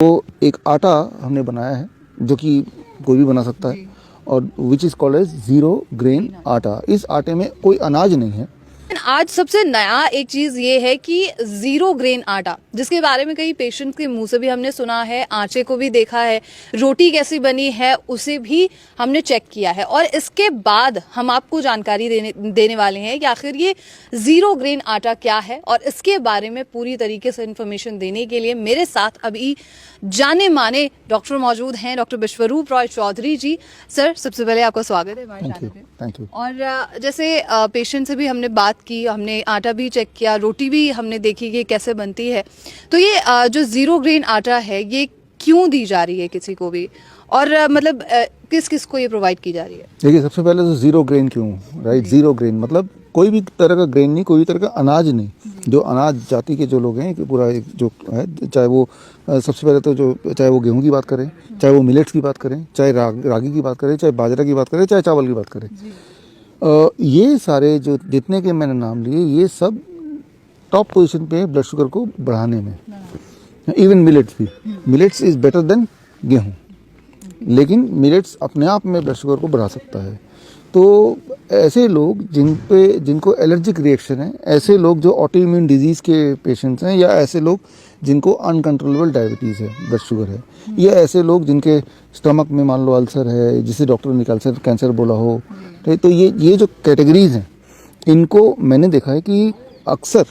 तो एक आटा हमने बनाया है जो कि कोई भी बना सकता है और which is called as zero grain आटा। इस आटे में कोई अनाज नहीं है। आज सबसे नया एक चीज ये है कि जीरो ग्रेन आटा, जिसके बारे में कई पेशेंट्स के मुंह से भी हमने सुना है, आटे को भी देखा है, रोटी कैसी बनी है उसे भी हमने चेक किया है और इसके बाद हम आपको जानकारी देने वाले हैं कि आखिर ये जीरो ग्रेन आटा क्या है। और इसके बारे में पूरी तरीके से इंफॉर्मेशन देने के लिए मेरे साथ अभी जाने माने डॉक्टर मौजूद हैं, डॉक्टर विश्वरूप रॉय चौधरी जी। सर, सबसे पहले आपका स्वागत है हमारे चैनल पे। Thank you. और जैसे पेशेंट से भी हमने बात की, हमने आटा भी चेक किया, रोटी भी हमने देखी कि कैसे बनती है। तो ये जो जीरो ग्रेन आटा है ये क्यों दी जा रही है किसी को भी, और मतलब किस किस को ये प्रोवाइड की जा रही है? देखिए, सबसे पहले तो ज़ीरो ग्रेन क्यों, राइट? ज़ीरो ग्रेन मतलब कोई भी तरह का ग्रेन नहीं, कोई भी तरह का अनाज नहीं। जो अनाज जाति के जो लोग हैं कि पूरा एक जो है, चाहे वो सबसे पहले तो जो चाहे वो गेहूं की बात करें, चाहे वो मिलेट्स की बात करें, चाहे रागी की बात करें, चाहे बाजरा की बात करें, चाहे चावल की बात करें, ये सारे जो जितने के मैंने नाम लिए ये सब टॉप पोजीशन पे है ब्लड शुगर को बढ़ाने में। इवन मिलेट्स भी, मिलेट्स इज़ बेटर देन गेहूँ, लेकिन मिलेट्स अपने आप में ब्लड शुगर को बढ़ा सकता है। तो ऐसे लोग जिनको एलर्जिक रिएक्शन है, ऐसे लोग जो ऑटो इम्यून डिजीज़ के पेशेंट्स हैं, या ऐसे लोग जिनको अनकंट्रोलेबल डायबिटीज़ है, ब्लड शुगर है, या ऐसे लोग जिनके स्टमक में मान लो अल्सर है, जिसे डॉक्टर ने कैंसर बोला हो, तो ये जो कैटेगरीज हैं, इनको मैंने देखा है कि अक्सर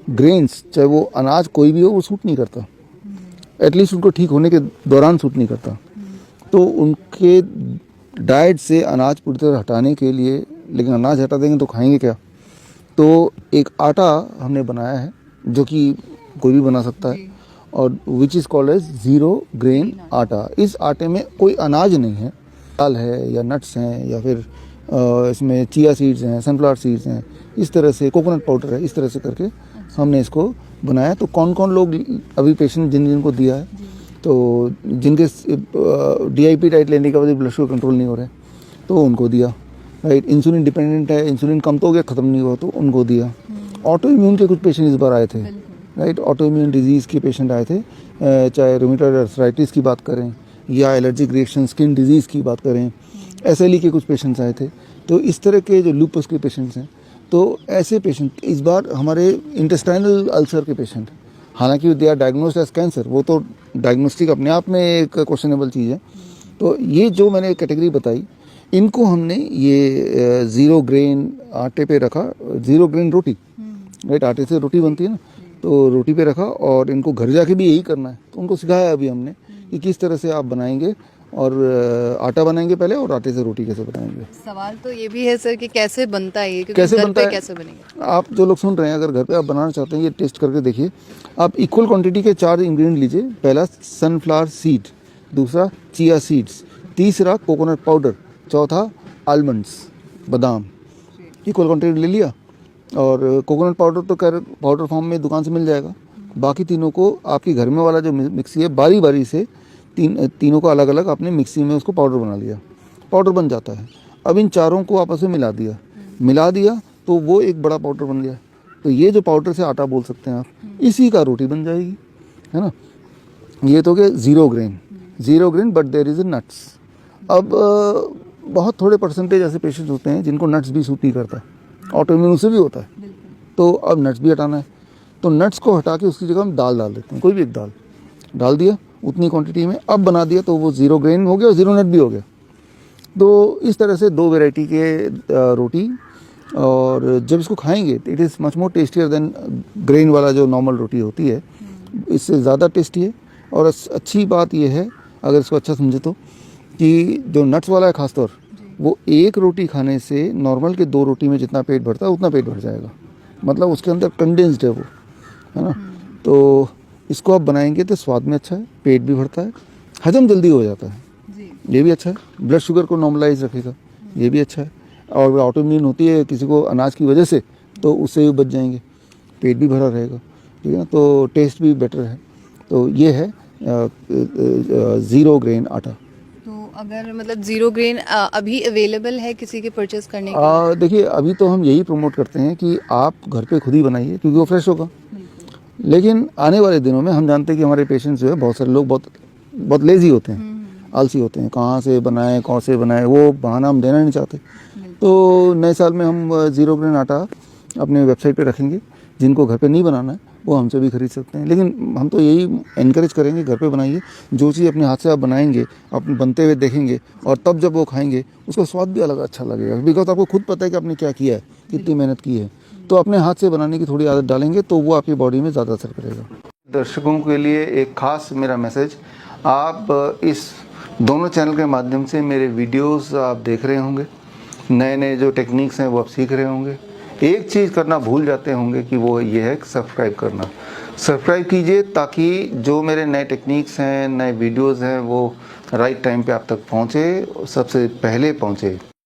ग्रेन्स, चाहे वो अनाज कोई भी हो, वो सूट नहीं करता। एटलीस्ट उनको ठीक होने के दौरान सूट नहीं करता। तो उनके डाइट से अनाज पूरी तरह हटाने के लिए, लेकिन अनाज हटा देंगे तो खाएंगे क्या? तो एक आटा हमने बनाया है जो कि कोई भी बना सकता है और which is called as zero grain आटा। इस आटे में कोई अनाज नहीं है, दाल है या नट्स हैं या फिर इसमें चिया सीड्स हैं, सनफ्लावर सीड्स हैं, इस तरह से कोकोनट पाउडर है, इस तरह से करके हमने इसको बनाया। तो कौन कौन लोग अभी पेशेंट जिनको दिया है, तो जिनके DIP डाइट लेने के बाद ब्लड शुगर कंट्रोल नहीं हो रहा है तो उनको दिया, राइट? इंसुलिन डिपेंडेंट है, इंसुलिन कम तो हो गया, ख़त्म नहीं हुआ, तो उनको दिया। ऑटो इम्यून के कुछ पेशेंट इस बार आए थे, राइट? ऑटो इम्यून डिजीज़ के पेशेंट आए थे, चाहे रूमेटॉइड आर्थराइटिस की बात करें या एलर्जिक रिएक्शन स्किन डिजीज़ की बात करें, SLE के कुछ पेशेंट्स आए थे। तो इस तरह के जो लूपस के पेशेंट्स हैं, तो ऐसे पेशेंट इस बार हमारे इंटेस्टाइनल अल्सर के पेशेंट, हालांकि they are diagnosed as cancer, वो तो डायग्नोस्टिक अपने आप में एक क्वेश्चनेबल चीज़ है। तो ये जो मैंने कैटेगरी बताई, इनको हमने ये ज़ीरो ग्रेन आटे पे रखा, ज़ीरो ग्रेन रोटी, राइट? आटे से रोटी बनती है ना, तो रोटी पे रखा और इनको घर जाके भी यही करना है। तो उनको सिखाया अभी हमने कि किस तरह से आप बनाएंगे, और आटा बनाएंगे पहले और आटे से रोटी कैसे बनाएंगे। सवाल तो ये भी है सर कि कैसे बनता है ये, कैसे घर बनता पे है? कैसे बनेगा? आप जो लोग सुन रहे हैं, अगर घर पे आप बनाना चाहते हैं, ये टेस्ट करके देखिए। आप इक्वल क्वांटिटी के 4 इंग्रेडिएंट लीजिए। पहला सनफ्लावर सीड, दूसरा चिया सीड्स, तीसरा कोकोनट पाउडर, चौथा आलमंड्स, बादाम। इक्वल क्वांटिटी ले लिया, और कोकोनट पाउडर तो खैर पाउडर फॉर्म में दुकान से मिल जाएगा। बाकी तीनों को आपके घर में वाला जो मिक्सी है, बारी बारी से तीनों को अलग अलग आपने मिक्सी में उसको पाउडर बना लिया, पाउडर बन जाता है। अब इन चारों को आपस में मिला दिया तो वो एक बड़ा पाउडर बन गया। तो ये जो पाउडर से आटा बोल सकते हैं आप, इसी का रोटी बन जाएगी, है ना? ये तो क्या, zero grain but there is nuts. अब बहुत थोड़े परसेंटेज ऐसे पेशेंट होते हैं जिनको नट्स भी सूट नहीं करता, ऑटो इम्यून से भी होता है, तो अब नट्स भी हटाना है। तो नट्स को हटा के उसकी जगह हम दाल डाल देते हैं, कोई भी एक दाल डाल दिया उतनी क्वांटिटी में, अब बना दिया, तो वो ज़ीरो ग्रेन हो गया और ज़ीरो नट भी हो गया। तो इस तरह से 2 वैरायटी के रोटी, और जब इसको खाएंगे it is much more tastier than grain वाला जो नॉर्मल रोटी होती है, इससे ज़्यादा टेस्टी है। और अच्छी बात यह है, अगर इसको अच्छा समझे तो, कि जो नट्स वाला है खासतौर, वो एक रोटी खाने से नॉर्मल के 2 रोटी में जितना पेट भरता है उतना पेट भर जाएगा। मतलब उसके अंदर कंडेंस्ड है वो, है ना? तो इसको आप बनाएंगे तो स्वाद में अच्छा है, पेट भी भरता है, हजम जल्दी हो जाता है, ये भी अच्छा है। ब्लड शुगर को नॉर्मलाइज रखेगा, ये भी अच्छा है। और ऑटो इम्यून होती है किसी को अनाज की वजह से, तो उससे भी बच जाएंगे, पेट भी भरा रहेगा, ठीक है ना? तो टेस्ट भी बेटर है। तो ये है ज़ीरो ग्रेन आटा। तो अगर मतलब जीरो ग्रेन अभी अवेलेबल है किसी के परचेज करने के? देखिए, अभी तो हम यही प्रमोट करते हैं कि आप घर पे खुद ही बनाइए, क्योंकि वो फ्रेश होगा। लेकिन आने वाले दिनों में हम जानते हैं कि हमारे पेशेंट्स जो है बहुत सारे लोग बहुत लेजी होते हैं, आलसी होते हैं, कहाँ से बनाएं कौन से बनाएं, वो बहाना हम देना नहीं चाहते। तो नए साल में हम 0 ग्रेन आटा अपने वेबसाइट पे रखेंगे। जिनको घर पे नहीं बनाना है वो हमसे भी खरीद सकते हैं, लेकिन हम तो यही इनकरेज करेंगे घर पे बनाइए। जो चीज़ अपने हाथ से आप बनाएंगे, अपने बनते हुए देखेंगे और तब जब वो खाएंगे उसका स्वाद भी अलग अच्छा लगेगा, बिकॉज आपको खुद पता है कि आपने क्या किया है, कितनी मेहनत की है। तो अपने हाथ से बनाने की थोड़ी आदत डालेंगे तो वो आपकी बॉडी में ज़्यादा असर करेगा। दर्शकों के लिए एक खास मेरा मैसेज, आप इस दोनों चैनल के माध्यम से मेरे वीडियोस आप देख रहे होंगे, नए नए जो टेक्निक्स हैं वो आप सीख रहे होंगे। एक चीज़ करना भूल जाते होंगे कि वो ये है सब्सक्राइब करना। सब्सक्राइब कीजिए ताकि जो मेरे नए टेक्निक्स हैं, नए वीडियोस हैं वो राइट टाइम पे आप तक पहुँचे, सबसे पहले पहुँचे।